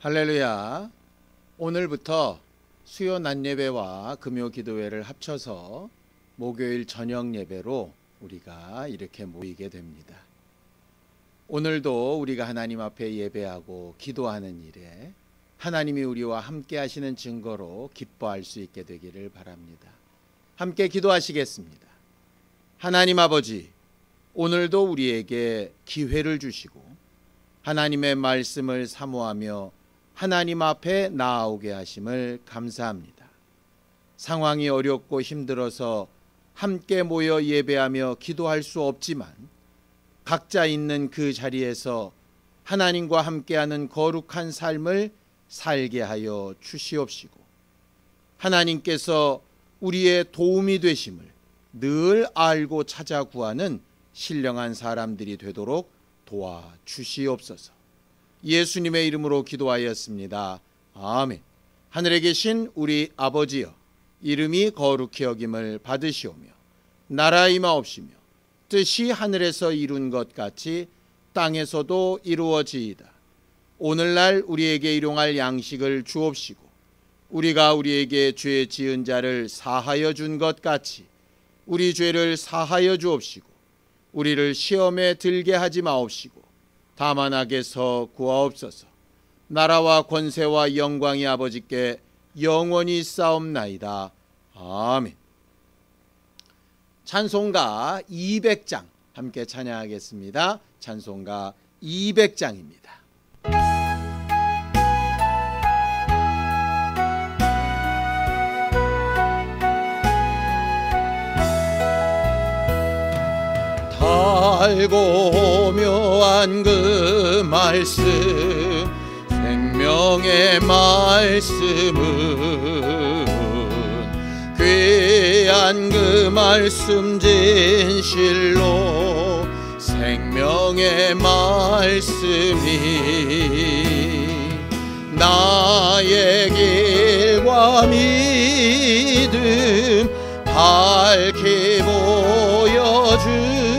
할렐루야. 오늘부터 수요 낮 예배와 금요 기도회를 합쳐서 목요일 저녁 예배로 우리가 이렇게 모이게 됩니다. 오늘도 우리가 하나님 앞에 예배하고 기도하는 일에 하나님이 우리와 함께 하시는 증거로 기뻐할 수 있게 되기를 바랍니다. 함께 기도하시겠습니다. 하나님 아버지, 오늘도 우리에게 기회를 주시고 하나님의 말씀을 사모하며 하나님 앞에 나아오게 하심을 감사합니다. 상황이 어렵고 힘들어서 함께 모여 예배하며 기도할 수 없지만 각자 있는 그 자리에서 하나님과 함께하는 거룩한 삶을 살게 하여 주시옵시고 하나님께서 우리의 도움이 되심을 늘 알고 찾아 구하는 신령한 사람들이 되도록 도와주시옵소서. 예수님의 이름으로 기도하였습니다. 아멘. 하늘에 계신 우리 아버지여, 이름이 거룩히 여김을 받으시오며 나라 임하옵시며 뜻이 하늘에서 이룬 것 같이 땅에서도 이루어지이다. 오늘날 우리에게 일용할 양식을 주옵시고 우리가 우리에게 죄 지은 자를 사하여 준 것 같이 우리 죄를 사하여 주옵시고 우리를 시험에 들게 하지 마옵시고 다만 악에서 구하옵소서. 나라와 권세와 영광이 아버지께 영원히 싸움나이다. 아멘. 찬송가 200장 함께 찬양하겠습니다. 찬송가 200장입니다. 달고 묘한 그 말씀, 생명의 말씀은 귀한 그 말씀 진실로 생명의 말씀이 나의 길과 믿음 밝히 보여주니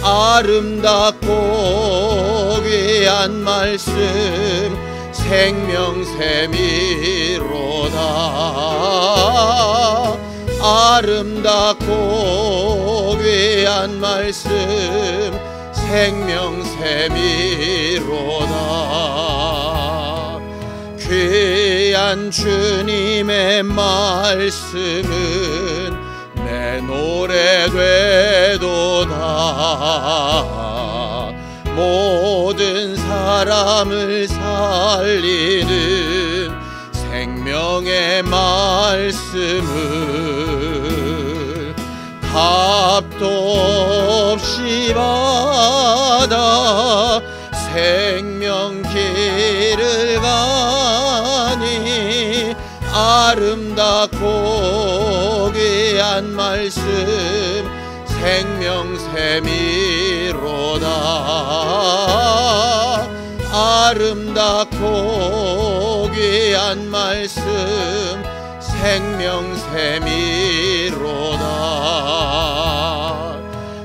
아름답고 귀한 말씀 생명샘이로다. 아름답고 귀한 말씀 생명샘이로다. 귀한 주님의 말씀은 내 노래 되도다. 모든 사람을 살리는 생명의 말씀을 값도 없이 받아 생명길을 가니 아름답고 귀한 말씀 생명샘이로다. 아름답고 귀한 말씀 생명샘이로다.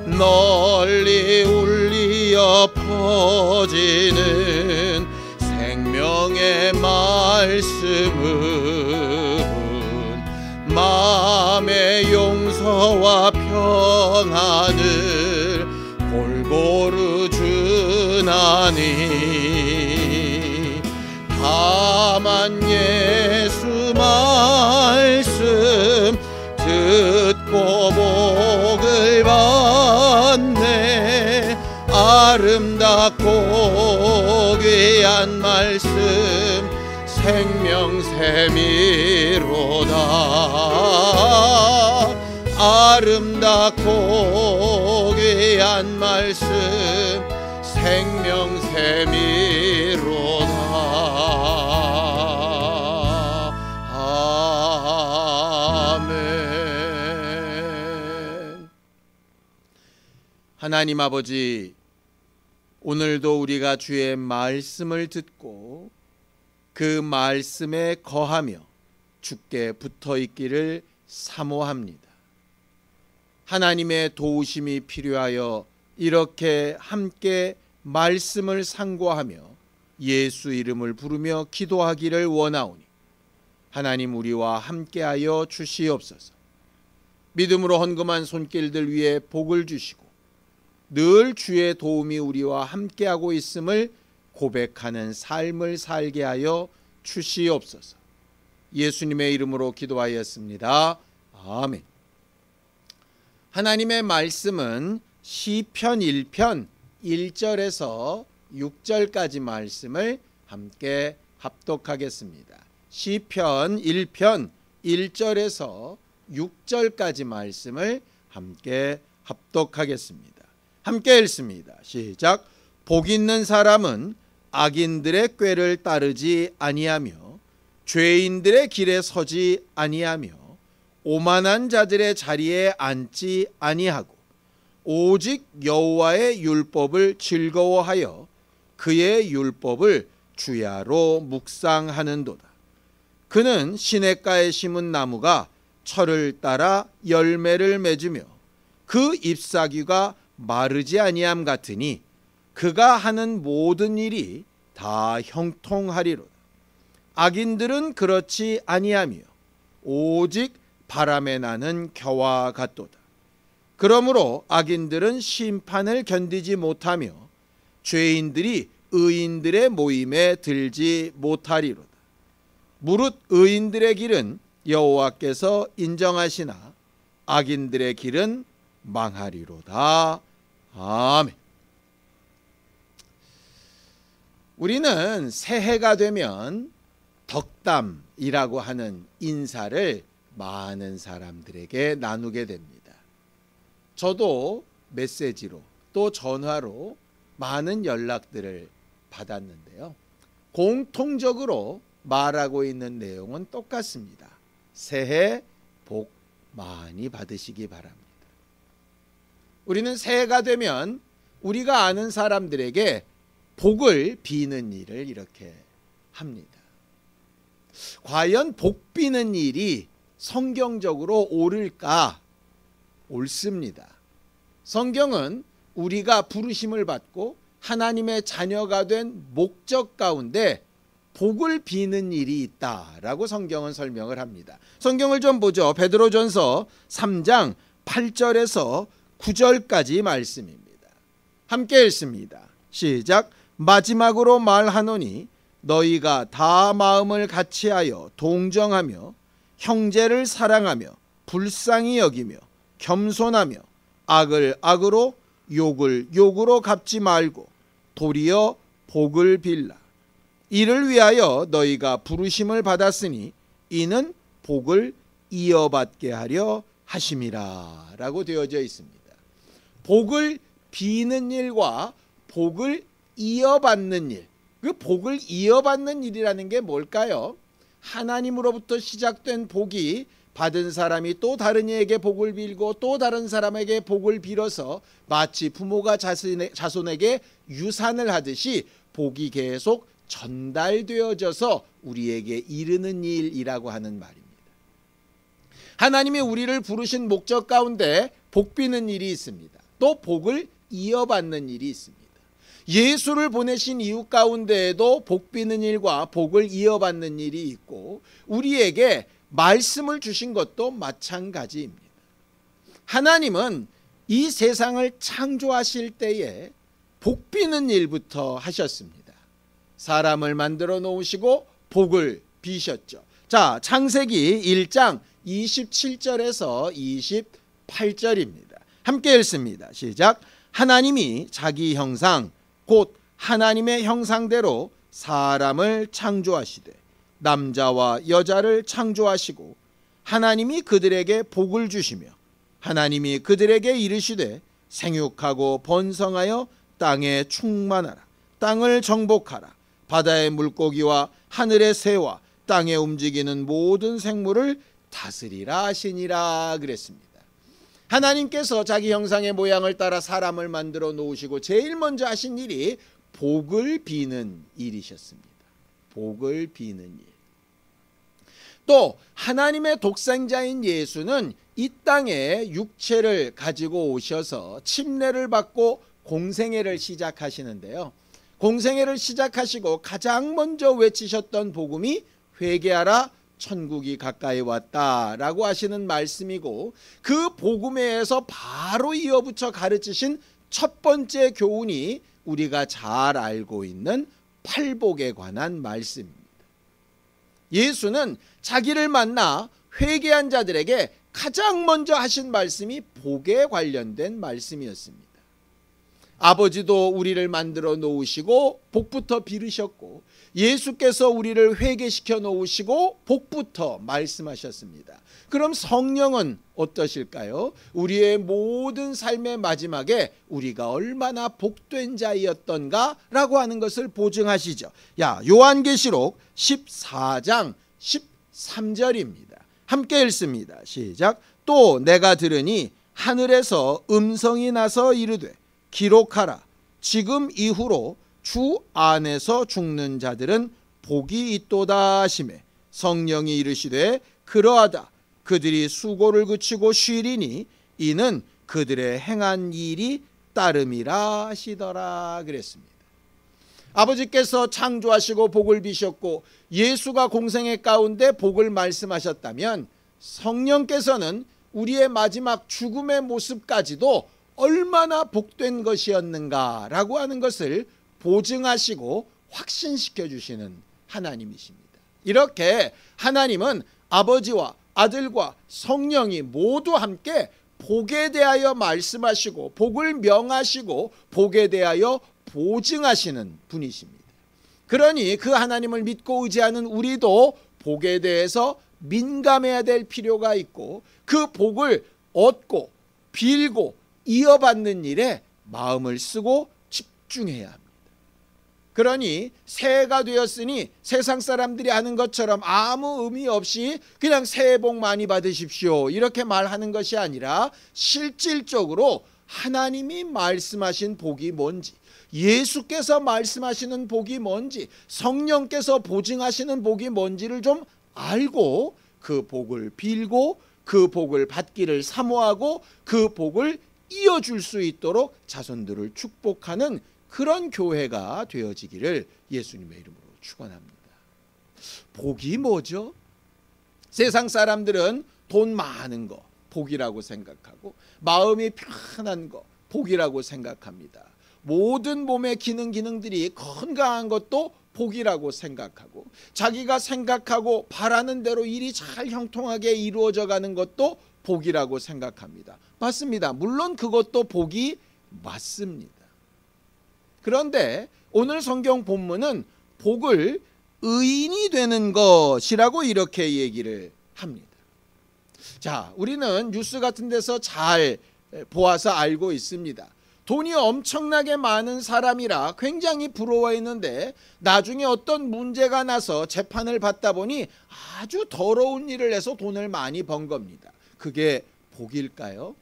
널리 울리어 퍼지는 생명의 말씀은 마음의 용서와 평안을 골고루 주나니 다만 예수 말씀 듣고 복을 받네. 아름답고 귀한 말씀 생명샘이로다. 아름답고 귀한 말씀 생명샘이로다. 아멘. 하나님 아버지, 오늘도 우리가 주의 말씀을 듣고 그 말씀에 거하며 주께 붙어 있기를 사모합니다. 하나님의 도우심이 필요하여 이렇게 함께 말씀을 상고하며 예수 이름을 부르며 기도하기를 원하오니 하나님 우리와 함께하여 주시옵소서. 믿음으로 헌금한 손길들 위에 복을 주시고 늘 주의 도움이 우리와 함께하고 있음을 고백하는 삶을 살게 하여 주시옵소서. 예수님의 이름으로 기도하였습니다. 아멘. 하나님의 말씀은 시편 1편 1절에서 6절까지 말씀을 함께 합독하겠습니다. 시편 1편 1절에서 6절까지 말씀을 함께 합독하겠습니다. 함께 읽습니다. 시작. 복 있는 사람은 악인들의 꾀를 따르지 아니하며 죄인들의 길에 서지 아니하며 오만한 자들의 자리에 앉지 아니하고 오직 여호와의 율법을 즐거워하여 그의 율법을 주야로 묵상하는도다. 그는 시냇가에 심은 나무가 철을 따라 열매를 맺으며 그 잎사귀가 마르지 아니함 같으니 그가 하는 모든 일이 다 형통하리로다. 악인들은 그렇지 아니하며 오직 바람에 나는 겨와 같도다. 그러므로 악인들은 심판을 견디지 못하며 죄인들이 의인들의 모임에 들지 못하리로다. 무릇 의인들의 길은 여호와께서 인정하시나 악인들의 길은 망하리로다. 아멘. 우리는 새해가 되면 덕담이라고 하는 인사를 많은 사람들에게 나누게 됩니다. 저도 메시지로 또 전화로 많은 연락들을 받았는데요. 공통적으로 말하고 있는 내용은 똑같습니다. 새해 복 많이 받으시기 바랍니다. 우리는 새해가 되면 우리가 아는 사람들에게 복을 비는 일을 이렇게 합니다. 과연 복 비는 일이 성경적으로 옳을까? 옳습니다. 성경은 우리가 부르심을 받고 하나님의 자녀가 된 목적 가운데 복을 비는 일이 있다라고 성경은 설명을 합니다. 성경을 좀 보죠. 베드로전서 3장 8절에서 9절까지 말씀입니다. 함께 읽습니다. 시작. 마지막으로 말하노니 너희가 다 마음을 같이하여 동정하며 형제를 사랑하며 불쌍히 여기며 겸손하며 악을 악으로 욕을 욕으로 갚지 말고 도리어 복을 빌라. 이를 위하여 너희가 부르심을 받았으니 이는 복을 이어받게 하려 하심이라 라고 되어져 있습니다. 복을 비는 일과 복을 이어받는 일, 그 복을 이어받는 일이라는 게 뭘까요? 하나님으로부터 시작된 복이 받은 사람이 또 다른 이에게 복을 빌고 또 다른 사람에게 복을 빌어서 마치 부모가 자손에게 유산을 하듯이 복이 계속 전달되어져서 우리에게 이르는 일이라고 하는 말입니다. 하나님이 우리를 부르신 목적 가운데 복 비는 일이 있습니다. 또 복을 이어받는 일이 있습니다. 예수를 보내신 이유 가운데에도 복 비는 일과 복을 이어받는 일이 있고 우리에게 말씀을 주신 것도 마찬가지입니다. 하나님은 이 세상을 창조하실 때에 복 비는 일부터 하셨습니다. 사람을 만들어 놓으시고 복을 비셨죠. 자, 창세기 1장 27절에서 28절입니다. 함께 읽습니다. 시작. 하나님이 자기 형상 곧 하나님의 형상대로 사람을 창조하시되 남자와 여자를 창조하시고 하나님이 그들에게 복을 주시며 하나님이 그들에게 이르시되 생육하고 번성하여 땅에 충만하라. 땅을 정복하라. 바다의 물고기와 하늘의 새와 땅에 움직이는 모든 생물을 다스리라 하시니라 그랬습니다. 하나님께서 자기 형상의 모양을 따라 사람을 만들어 놓으시고 제일 먼저 하신 일이 복을 비는 일이셨습니다. 복을 비는 일. 또 하나님의 독생자인 예수는 이 땅에 육체를 가지고 오셔서 침례를 받고 공생애를 시작하시는데요. 공생애를 시작하시고 가장 먼저 외치셨던 복음이 회개하라 천국이 가까이 왔다라고 하시는 말씀이고, 그 복음에 의해서 바로 이어붙여 가르치신 첫 번째 교훈이 우리가 잘 알고 있는 팔복에 관한 말씀입니다. 예수는 자기를 만나 회개한 자들에게 가장 먼저 하신 말씀이 복에 관련된 말씀이었습니다. 아버지도 우리를 만들어 놓으시고 복부터 빌으셨고, 예수께서 우리를 회개시켜 놓으시고 복부터 말씀하셨습니다. 그럼 성령은 어떠실까요? 우리의 모든 삶의 마지막에 우리가 얼마나 복된 자이었던가 라고 하는 것을 보증하시죠. 요한계시록 14장 13절입니다. 함께 읽습니다. 시작. 또 내가 들으니 하늘에서 음성이 나서 이르되 기록하라. 지금 이후로 주 안에서 죽는 자들은 복이 있도다 하시매, 성령이 이르시되 그러하다. 그들이 수고를 그치고 쉬리니 이는 그들의 행한 일이 따름이라 하시더라 그랬습니다. 아버지께서 창조하시고 복을 비셨고 예수가 공생애 가운데 복을 말씀하셨다면, 성령께서는 우리의 마지막 죽음의 모습까지도 얼마나 복된 것이었는가라고 하는 것을 보증하시고 확신시켜 주시는 하나님이십니다. 이렇게 하나님은 아버지와 아들과 성령이 모두 함께 복에 대하여 말씀하시고 복을 명하시고 복에 대하여 보증하시는 분이십니다. 그러니 그 하나님을 믿고 의지하는 우리도 복에 대해서 민감해야 될 필요가 있고, 그 복을 얻고 빌고 이어받는 일에 마음을 쓰고 집중해야 합니다. 그러니 새해가 되었으니 세상 사람들이 하는 것처럼 아무 의미 없이 그냥 새해 복 많이 받으십시오 이렇게 말하는 것이 아니라, 실질적으로 하나님이 말씀하신 복이 뭔지, 예수께서 말씀하시는 복이 뭔지, 성령께서 보증하시는 복이 뭔지를 좀 알고 그 복을 빌고 그 복을 받기를 사모하고 그 복을 이어줄 수 있도록 자손들을 축복하는 그런 교회가 되어지기를 예수님의 이름으로 축원합니다. 복이 뭐죠? 세상 사람들은 돈 많은 거 복이라고 생각하고, 마음이 편한 거 복이라고 생각합니다. 모든 몸의 기능들이 건강한 것도 복이라고 생각하고, 자기가 생각하고 바라는 대로 일이 잘 형통하게 이루어져 가는 것도 복이라고 생각합니다. 맞습니다. 물론 그것도 복이 맞습니다. 그런데 오늘 성경 본문은 복을 의인이 되는 것이라고 이렇게 얘기를 합니다. 자, 우리는 뉴스 같은 데서 잘 보아서 알고 있습니다. 돈이 엄청나게 많은 사람이라 굉장히 부러워했는데 나중에 어떤 문제가 나서 재판을 받다 보니 아주 더러운 일을 해서 돈을 많이 번 겁니다. 그게 복일까요?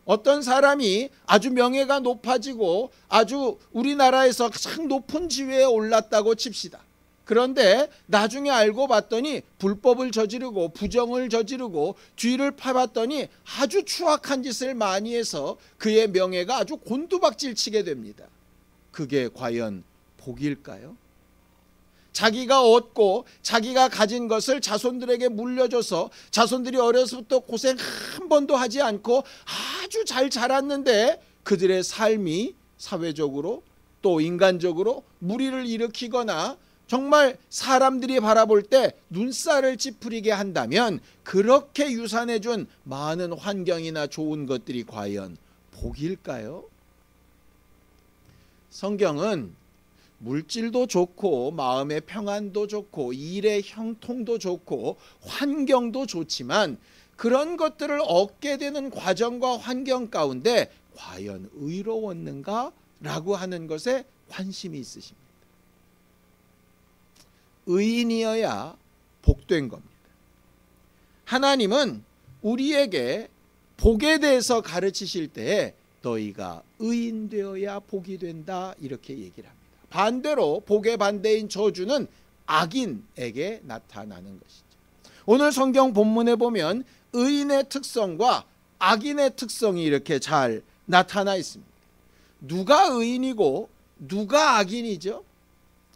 어떤 사람이 아주 명예가 높아지고 아주 우리나라에서 가장 높은 지위에 올랐다고 칩시다. 그런데 나중에 알고 봤더니 불법을 저지르고 부정을 저지르고 뒤를 파봤더니 아주 추악한 짓을 많이 해서 그의 명예가 아주 곤두박질 치게 됩니다. 그게 과연 복일까요? 자기가 얻고 자기가 가진 것을 자손들에게 물려줘서 자손들이 어려서부터 고생 한 번도 하지 않고 아주 잘 자랐는데 그들의 삶이 사회적으로 또 인간적으로 무리를 일으키거나 정말 사람들이 바라볼 때 눈살을 찌푸리게 한다면, 그렇게 유산해준 많은 환경이나 좋은 것들이 과연 복일까요? 성경은 물질도 좋고 마음의 평안도 좋고 일의 형통도 좋고 환경도 좋지만, 그런 것들을 얻게 되는 과정과 환경 가운데 과연 의로웠는가? 라고 하는 것에 관심이 있으십니다. 의인이어야 복된 겁니다. 하나님은 우리에게 복에 대해서 가르치실 때에 너희가 의인 되어야 복이 된다 이렇게 얘기를 합니다. 반대로 복의 반대인 저주는 악인에게 나타나는 것이죠. 오늘 성경 본문에 보면 의인의 특성과 악인의 특성이 이렇게 잘 나타나 있습니다. 누가 의인이고 누가 악인이죠?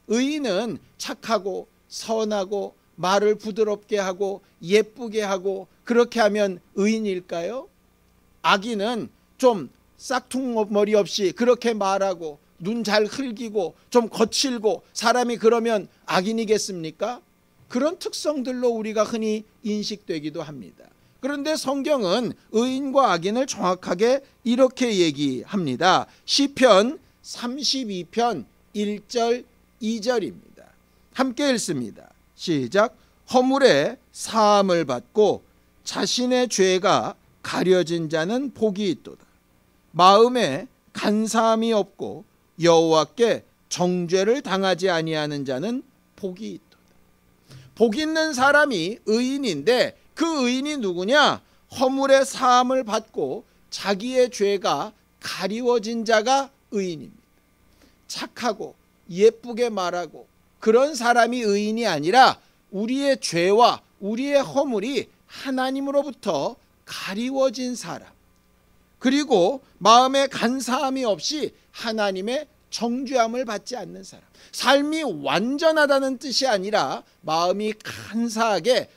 의인은 착하고 선하고 말을 부드럽게 하고 예쁘게 하고 그렇게 하면 의인일까요? 악인은 좀 싹퉁머리 없이 그렇게 말하고 눈 잘 흘기고 좀 거칠고 사람이 그러면 악인이겠습니까? 그런 특성들로 우리가 흔히 인식되기도 합니다. 그런데 성경은 의인과 악인을 정확하게 이렇게 얘기합니다. 시편 32편 1절 2절입니다. 함께 읽습니다. 시작. 허물에 사함을 받고 자신의 죄가 가려진 자는 복이 있도다. 마음에 간사함이 없고 여호와께 정죄를 당하지 아니하는 자는 복이 있도다. 복 있는 사람이 의인인데 그 의인이 누구냐? 허물의 사함을 받고 자기의 죄가 가리워진 자가 의인입니다. 착하고 예쁘게 말하고 그런 사람이 의인이 아니라 우리의 죄와 우리의 허물이 하나님으로부터 가리워진 사람, 그리고 마음에 간사함이 없이 하나님의 정죄함을 받지 않는 사람. 삶이 완전하다는 뜻이 아니라 마음이 간사하게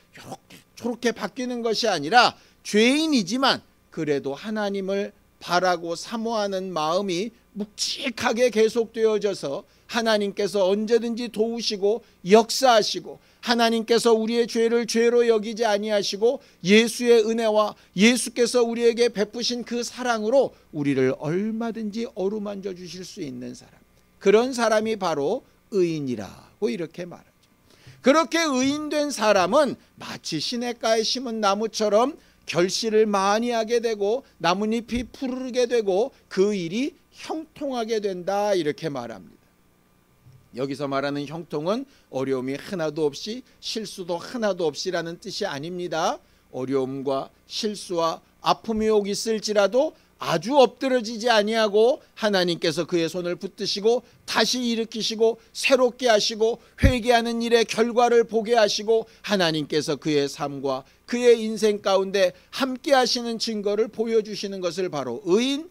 저렇게 바뀌는 것이 아니라 죄인이지만 그래도 하나님을 바라고 사모하는 마음이 묵직하게 계속되어져서 하나님께서 언제든지 도우시고 역사하시고 하나님께서 우리의 죄를 죄로 여기지 아니하시고 예수의 은혜와 예수께서 우리에게 베푸신 그 사랑으로 우리를 얼마든지 어루만져 주실 수 있는 사람, 그런 사람이 바로 의인이라고 이렇게 말하죠. 그렇게 의인된 사람은 마치 시냇가에 심은 나무처럼 결실을 많이 하게 되고 나뭇잎이 푸르르게 되고 그 일이 형통하게 된다 이렇게 말합니다. 여기서 말하는 형통은 어려움이 하나도 없이 실수도 하나도 없이라는 뜻이 아닙니다. 어려움과 실수와 아픔이 오기 있을지라도 아주 엎드러지지 아니하고 하나님께서 그의 손을 붙드시고 다시 일으키시고 새롭게 하시고 회개하는 일의 결과를 보게 하시고 하나님께서 그의 삶과 그의 인생 가운데 함께 하시는 증거를 보여주시는 것을 바로 의인,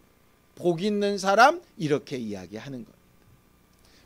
복 있는 사람 이렇게 이야기하는 겁니다.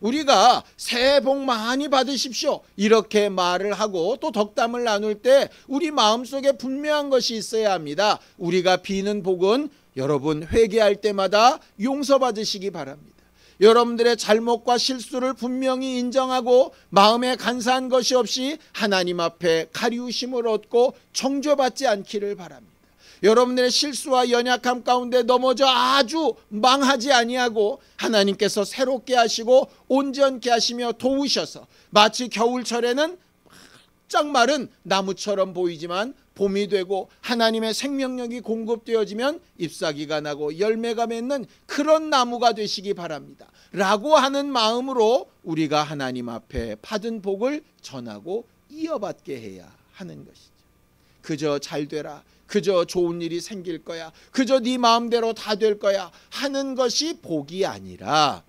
우리가 새해 복 많이 받으십시오 이렇게 말을 하고 또 덕담을 나눌 때 우리 마음속에 분명한 것이 있어야 합니다. 우리가 비는 복은 여러분 회개할 때마다 용서받으시기 바랍니다. 여러분들의 잘못과 실수를 분명히 인정하고 마음에 간사한 것이 없이 하나님 앞에 가리우심을 얻고 정죄받지 않기를 바랍니다. 여러분들의 실수와 연약함 가운데 넘어져 아주 망하지 아니하고 하나님께서 새롭게 하시고 온전케 하시며 도우셔서 마치 겨울철에는 바짝 마른 나무처럼 보이지만 봄이 되고 하나님의 생명력이 공급되어지면 잎사귀가 나고 열매가 맺는 그런 나무가 되시기 바랍니다 라고 하는 마음으로 우리가 하나님 앞에 받은 복을 전하고 이어받게 해야 하는 것이죠. 그저 잘 되라, 그저 좋은 일이 생길 거야, 그저 네 마음대로 다 될 거야 하는 것이 복이 아니라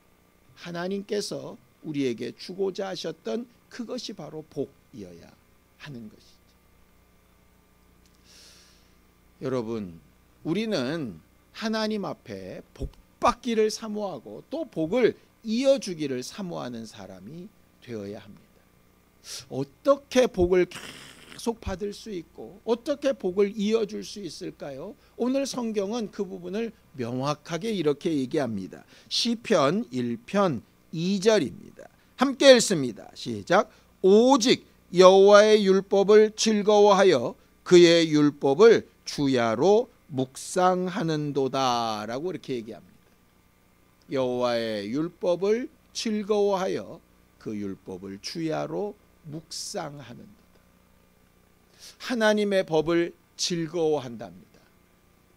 하나님께서 우리에게 주고자 하셨던 그것이 바로 복이어야 하는 것이죠. 여러분, 우리는 하나님 앞에 복 받기를 사모하고 또 복을 이어주기를 사모하는 사람이 되어야 합니다. 어떻게 복을 계속 받을 수 있고 어떻게 복을 이어줄 수 있을까요? 오늘 성경은 그 부분을 명확하게 이렇게 얘기합니다. 시편 1편 2절입니다. 함께 읽습니다. 시작. 오직 여호와의 율법을 즐거워하여 그의 율법을 주야로 묵상하는도다 라고 이렇게 얘기합니다. 여호와의 율법을 즐거워하여 그 율법을 주야로 묵상하는도다. 하나님의 법을 즐거워한답니다.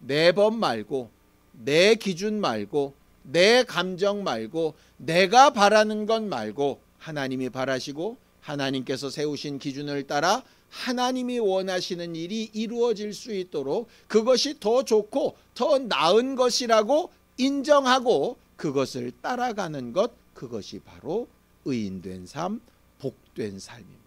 내 법 말고 내 기준 말고 내 감정 말고 내가 바라는 것 말고 하나님이 바라시고 하나님께서 세우신 기준을 따라 하나님이 원하시는 일이 이루어질 수 있도록 그것이 더 좋고 더 나은 것이라고 인정하고 그것을 따라가는 것, 그것이 바로 의인된 삶, 복된 삶입니다.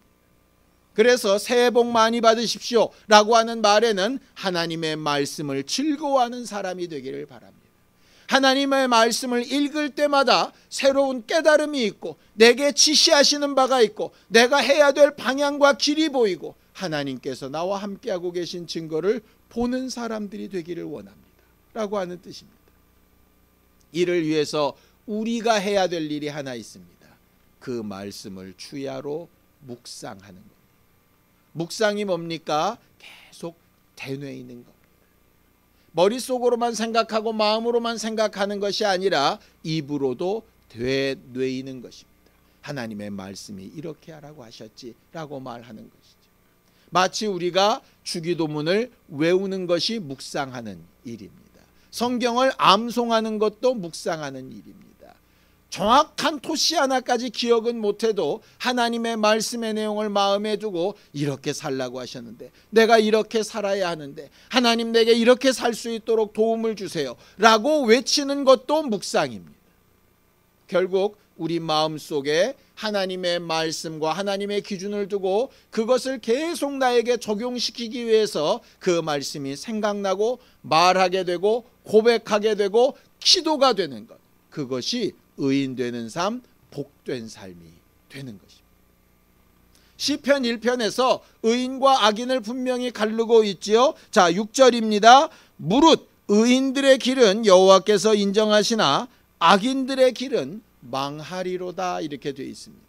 그래서 새해 복 많이 받으십시오 라고 하는 말에는 하나님의 말씀을 즐거워하는 사람이 되기를 바랍니다. 하나님의 말씀을 읽을 때마다 새로운 깨달음이 있고 내게 지시하시는 바가 있고 내가 해야 될 방향과 길이 보이고 하나님께서 나와 함께하고 계신 증거를 보는 사람들이 되기를 원합니다 라고 하는 뜻입니다. 이를 위해서 우리가 해야 될 일이 하나 있습니다. 그 말씀을 주야로 묵상하는 겁니다. 묵상이 뭡니까? 계속 되뇌이는 겁니다. 머릿속으로만 생각하고 마음으로만 생각하는 것이 아니라 입으로도 되뇌이는 것입니다. 하나님의 말씀이 이렇게 하라고 하셨지라고 말하는 것이죠. 마치 우리가 주기도문을 외우는 것이 묵상하는 일입니다. 성경을 암송하는 것도 묵상하는 일입니다. 정확한 토시 하나까지 기억은 못해도 하나님의 말씀의 내용을 마음에 두고 이렇게 살라고 하셨는데 내가 이렇게 살아야 하는데 하나님 내게 이렇게 살 수 있도록 도움을 주세요 라고 외치는 것도 묵상입니다. 결국 우리 마음속에 하나님의 말씀과 하나님의 기준을 두고 그것을 계속 나에게 적용시키기 위해서 그 말씀이 생각나고 말하게 되고 고백하게 되고 기도가 되는 것, 그것이 의인 되는 삶, 복된 삶이 되는 것입니다. 시편 1편에서 의인과 악인을 분명히 가르고 있지요. 자, 6절입니다. 무릇 의인들의 길은 여호와께서 인정하시나 악인들의 길은 망하리로다 이렇게 되어 있습니다.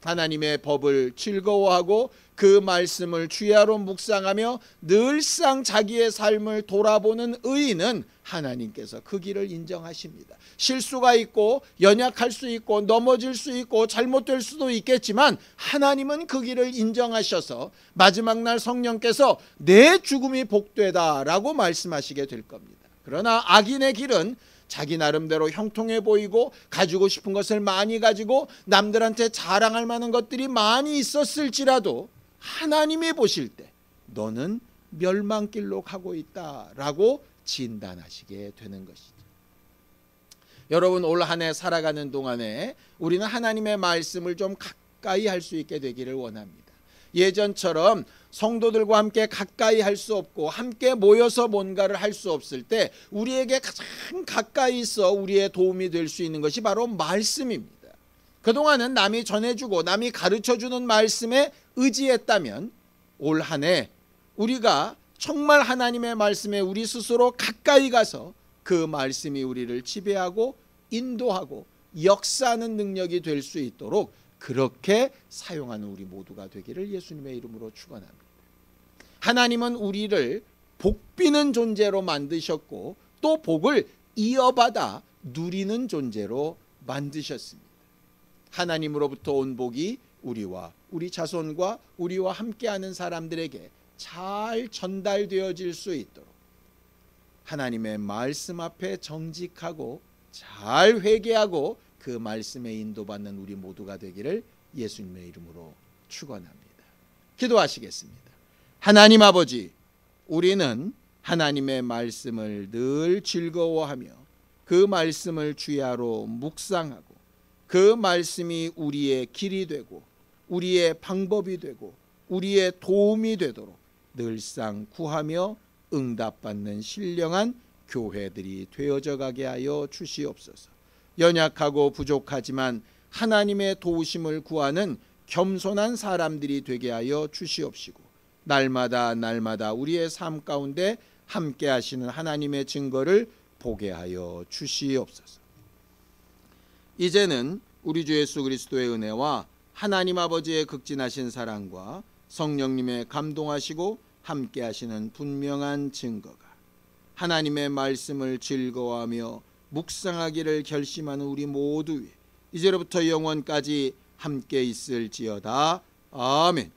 하나님의 법을 즐거워하고 그 말씀을 주야로 묵상하며 늘상 자기의 삶을 돌아보는 의인은 하나님께서 그 길을 인정하십니다. 실수가 있고 연약할 수 있고 넘어질 수 있고 잘못될 수도 있겠지만 하나님은 그 길을 인정하셔서 마지막 날 성령께서 내 죽음이 복되다라고 말씀하시게 될 겁니다. 그러나 악인의 길은 자기 나름대로 형통해 보이고 가지고 싶은 것을 많이 가지고 남들한테 자랑할 만한 것들이 많이 있었을지라도 하나님이 보실 때 너는 멸망길로 가고 있다라고 진단하시게 되는 것이죠. 여러분, 올 한 해 살아가는 동안에 우리는 하나님의 말씀을 좀 가까이 할 수 있게 되기를 원합니다. 예전처럼 성도들과 함께 가까이 할 수 없고 함께 모여서 뭔가를 할 수 없을 때 우리에게 가장 가까이 있어 우리의 도움이 될 수 있는 것이 바로 말씀입니다. 그동안은 남이 전해주고 남이 가르쳐주는 말씀에 의지했다면 올 한 해 우리가 정말 하나님의 말씀에 우리 스스로 가까이 가서 그 말씀이 우리를 지배하고 인도하고 역사하는 능력이 될 수 있도록 그렇게 사용하는 우리 모두가 되기를 예수님의 이름으로 축원합니다. 하나님은 우리를 복비는 존재로 만드셨고 또 복을 이어받아 누리는 존재로 만드셨습니다. 하나님으로부터 온 복이 우리와 우리 자손과 우리와 함께하는 사람들에게 잘 전달되어질 수 있도록 하나님의 말씀 앞에 정직하고 잘 회개하고 그 말씀에 인도받는 우리 모두가 되기를 예수님의 이름으로 축원합니다. 기도하시겠습니다. 하나님 아버지, 우리는 하나님의 말씀을 늘 즐거워하며 그 말씀을 주야로 묵상하고 그 말씀이 우리의 길이 되고 우리의 방법이 되고 우리의 도움이 되도록 늘상 구하며 응답받는 신령한 교회들이 되어져 가게 하여 주시옵소서. 연약하고 부족하지만 하나님의 도우심을 구하는 겸손한 사람들이 되게 하여 주시옵시고 날마다 우리의 삶 가운데 함께 하시는 하나님의 증거를 보게 하여 주시옵소서. 이제는 우리 주 예수 그리스도의 은혜와 하나님 아버지의 극진하신 사랑과 성령님의 감동하시고 함께 하시는 분명한 증거가 하나님의 말씀을 즐거워하며 묵상하기를 결심하는 우리 모두 위에 이제로부터 영원까지 함께 있을지어다. 아멘.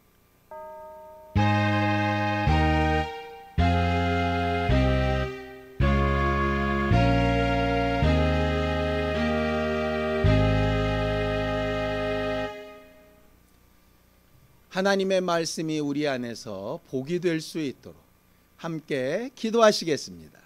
하나님의 말씀이 우리 안에서 복이 될 수 있도록 함께 기도하시겠습니다.